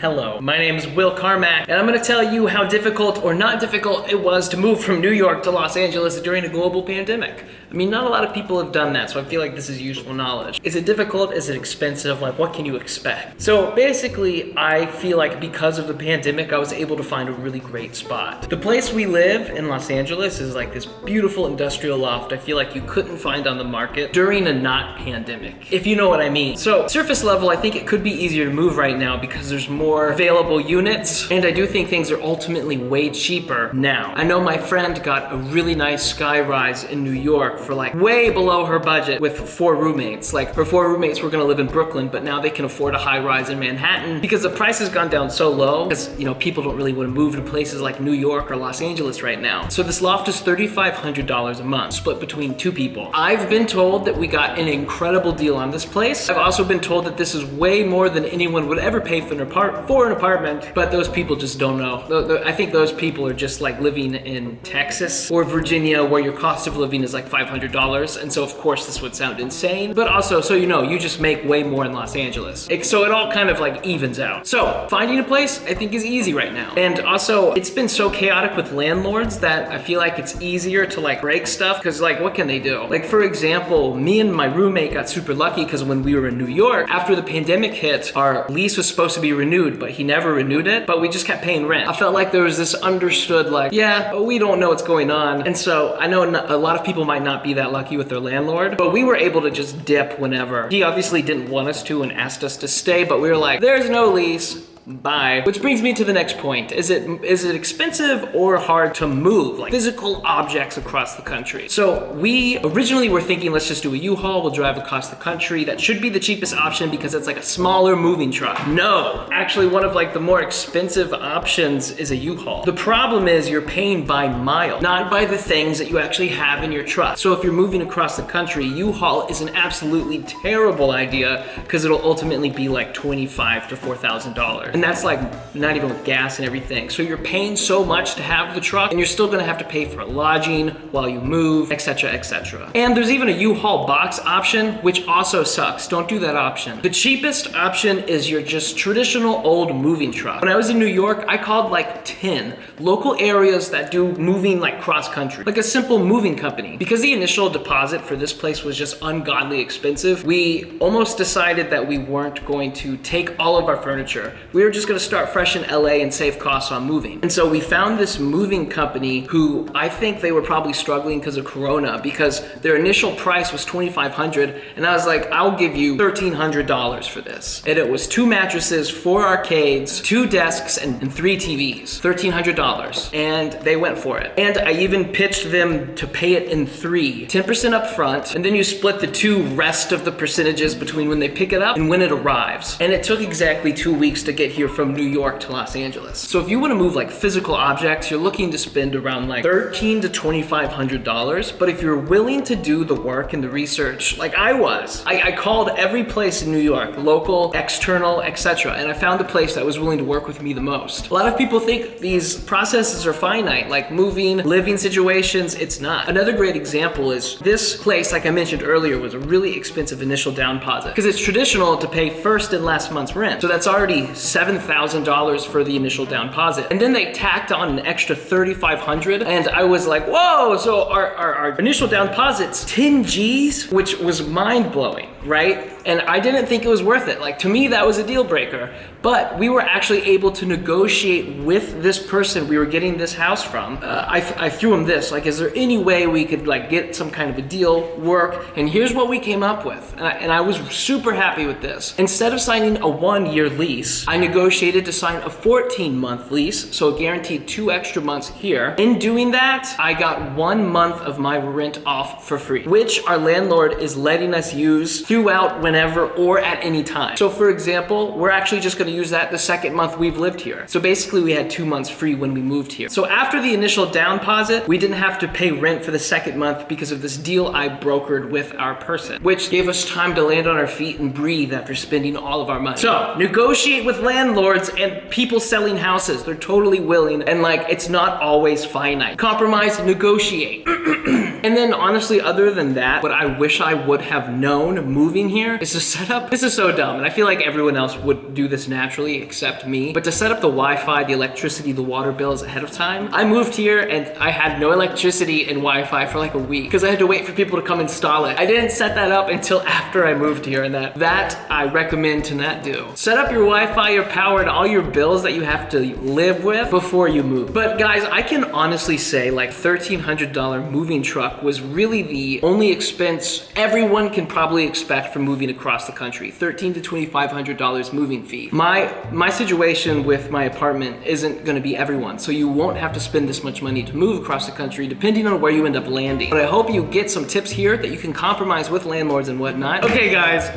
Hello, my name is Will Carmack, and I'm going to tell you how difficult or not difficult it was to move from New York to Los Angeles during a global pandemic. I mean, not a lot of people have done that, so I feel like this is useful knowledge. Is it difficult? Is it expensive? Like, what can you expect? So basically, I feel like because of the pandemic, I was able to find a really great spot. The place we live in Los Angeles is like this beautiful industrial loft I feel like you couldn't find on the market during a not pandemic, if you know what I mean. So surface level, I think it could be easier to move right now because there's more available units, and I do think things are ultimately way cheaper now. I know my friend got a really nice sky rise in New York for like way below her budget with 4 roommates. Like her 4 roommates were gonna live in Brooklyn, but now they can afford a high rise in Manhattan because the price has gone down so low because, you know, people don't really want to move to places like New York or Los Angeles right now. So this loft is $3,500 a month, split between 2 people. I've been told that we got an incredible deal on this place. I've also been told that this is way more than anyone would ever pay for an apartment, but those people just don't know. I think those people are just like living in Texas or Virginia where your cost of living is like $500, and so of course this would sound insane, but also, so you know, you just make way more in Los Angeles. So it all kind of like evens out. So finding a place I think is easy right now. And also it's been so chaotic with landlords that I feel like it's easier to like break stuff because like what can they do? Like for example, me and my roommate got super lucky because when we were in New York, after the pandemic hit, our lease was supposed to be renewed, but he never renewed it, but we just kept paying rent. I felt like there was this understood like, yeah, we don't know what's going on. And so I know a lot of people might not be that lucky with their landlord, but we were able to just dip whenever. He obviously didn't want us to and asked us to stay, but we were like, there's no lease. Bye. Which brings me to the next point. Is it expensive or hard to move like physical objects across the country? So we originally were thinking, let's just do a U-Haul, we'll drive across the country. That should be the cheapest option because it's like a smaller moving truck. No, actually one of like the more expensive options is a U-Haul. The problem is you're paying by mile, not by the things that you actually have in your truck. So if you're moving across the country, U-Haul is an absolutely terrible idea because it'll ultimately be like $2,500 to $4,000. And that's like not even with gas and everything. So you're paying so much to have the truck and you're still gonna have to pay for lodging while you move, etc., etc. And there's even a U-Haul box option, which also sucks. Don't do that option. The cheapest option is your just traditional old moving truck. When I was in New York, I called like 10 local areas that do moving like cross country, like a simple moving company. Because the initial deposit for this place was just ungodly expensive, we almost decided that we weren't going to take all of our furniture. We were just gonna start fresh in LA and save costs on moving. And so we found this moving company who I think they were probably struggling because of Corona because their initial price was $2,500 and I was like, I'll give you $1,300 for this. And it was 2 mattresses, 4 arcades, 2 desks, and 3 TVs. $1,300. And they went for it. And I even pitched them to pay it in 3, 10% up front, and then you split the 2 rest of the percentages between when they pick it up and when it arrives. And it took exactly 2 weeks to get here from New York to Los Angeles. So if you want to move like physical objects, you're looking to spend around like $1,300 to $2,500. But if you're willing to do the work and the research, like I was, I called every place in New York, local, external, etc., and I found the place that was willing to work with me the most. A lot of people think these processes are finite, like moving, living situations. It's not. Another great example is this place, like I mentioned earlier, was a really expensive initial down deposit because it's traditional to pay first and last month's rent. So that's already $7,000 for the initial down deposit. And then they tacked on an extra $3,500. And I was like, whoa, so our initial down deposit's 10 G's, which was mind blowing, right? And I didn't think it was worth it. Like to me, that was a deal breaker. But we were actually able to negotiate with this person we were getting this house from. I threw him this, like, is there any way we could like get some kind of a deal work? And here's what we came up with. And I was super happy with this. Instead of signing a 1-year lease, I negotiated to sign a 14-month lease, so guaranteed 2 extra months here. In doing that, I got 1 month of my rent off for free, which our landlord is letting us use throughout whenever or at any time. So for example, we're actually just gonna use that the second month we've lived here. So basically we had 2 months free when we moved here. So after the initial down deposit, we didn't have to pay rent for the second month because of this deal I brokered with our person, which gave us time to land on our feet and breathe after spending all of our money. So negotiate with landlords and people selling houses. They're totally willing, and like it's not always finite. Compromise, negotiate. And then honestly, other than that, what I wish I would have known moving here is to set up, this is so dumb, and I feel like everyone else would do this now, naturally accept me. But to set up the Wi-Fi, the electricity, the water bills ahead of time, I moved here and I had no electricity and Wi-Fi for like a week because I had to wait for people to come install it. I didn't set that up until after I moved here, and that I recommend to not do. Set up your Wi-Fi, your power, and all your bills that you have to live with before you move. But guys, I can honestly say like $1,300 moving truck was really the only expense everyone can probably expect from moving across the country. $1,300 to $2,500 moving fee. My situation with my apartment isn't gonna be everyone, so you won't have to spend this much money to move across the country depending on where you end up landing. But I hope you get some tips here that you can compromise with landlords and whatnot. Okay guys,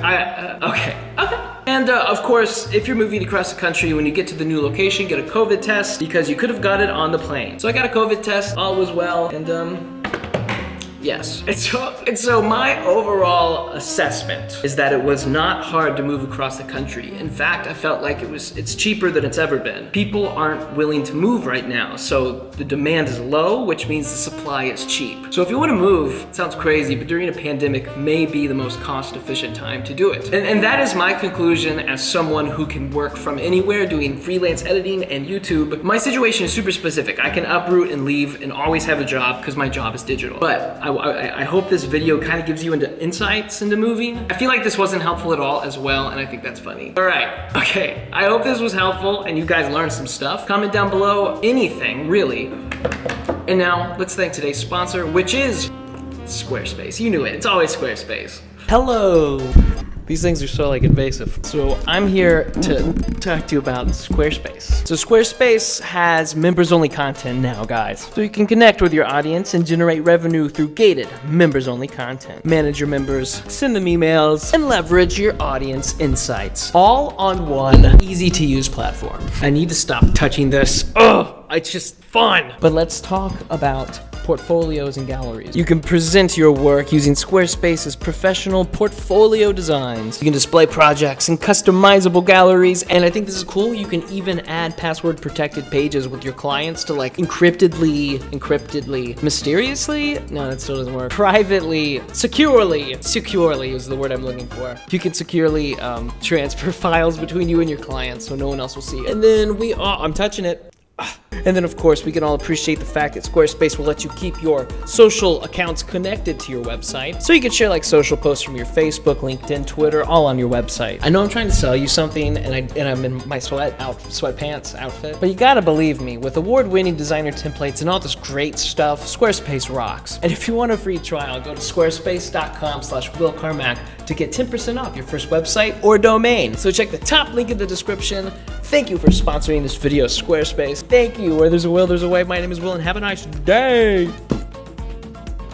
okay. And of course, if you're moving across the country, when you get to the new location, get a COVID test because you could have got it on the plane. So I got a COVID test, all was well, and yes. And so my overall assessment is that it was not hard to move across the country. In fact, I felt like it's cheaper than it's ever been. People aren't willing to move right now, so the demand is low, which means the supply is cheap. So if you want to move, it sounds crazy, but during a pandemic may be the most cost-efficient time to do it. And that is my conclusion as someone who can work from anywhere doing freelance editing and YouTube. My situation is super specific. I can uproot and leave and always have a job because my job is digital. But I hope this video kind of gives you insights into moving. I feel like this wasn't helpful at all as well, and I think that's funny. All right, okay. I hope this was helpful and you guys learned some stuff. Comment down below anything, really. And now, let's thank today's sponsor, which is Squarespace. You knew it, it's always Squarespace. Hello. These things are so like invasive. So I'm here to talk to you about Squarespace. So Squarespace has members only content now, guys. So you can connect with your audience and generate revenue through gated members only content. Manage your members, send them emails, and leverage your audience insights. All on one easy to use platform. I need to stop touching this. Ugh, it's just fun. But let's talk about portfolios and galleries. You can present your work using Squarespace's professional portfolio designs. You can display projects in customizable galleries, and I think this is cool. You can even add password protected pages with your clients to like encryptedly, mysteriously? No, that still doesn't work. Privately, securely is the word I'm looking for. You can securely transfer files between you and your clients so no one else will see it. And then I'm touching it. And then of course we can all appreciate the fact that Squarespace will let you keep your social accounts connected to your website. So you can share like social posts from your Facebook, LinkedIn, Twitter, all on your website. I know I'm trying to sell you something and I'm in my sweatpants outfit, but you gotta believe me, with award-winning designer templates and all this great stuff, Squarespace rocks. And if you want a free trial, go to squarespace.com/willcarmack to get 10% off your first website or domain. So check the top link in the description. Thank you for sponsoring this video, Squarespace. Thank you. Where there's a will, there's a way. My name is Will, and have a nice day.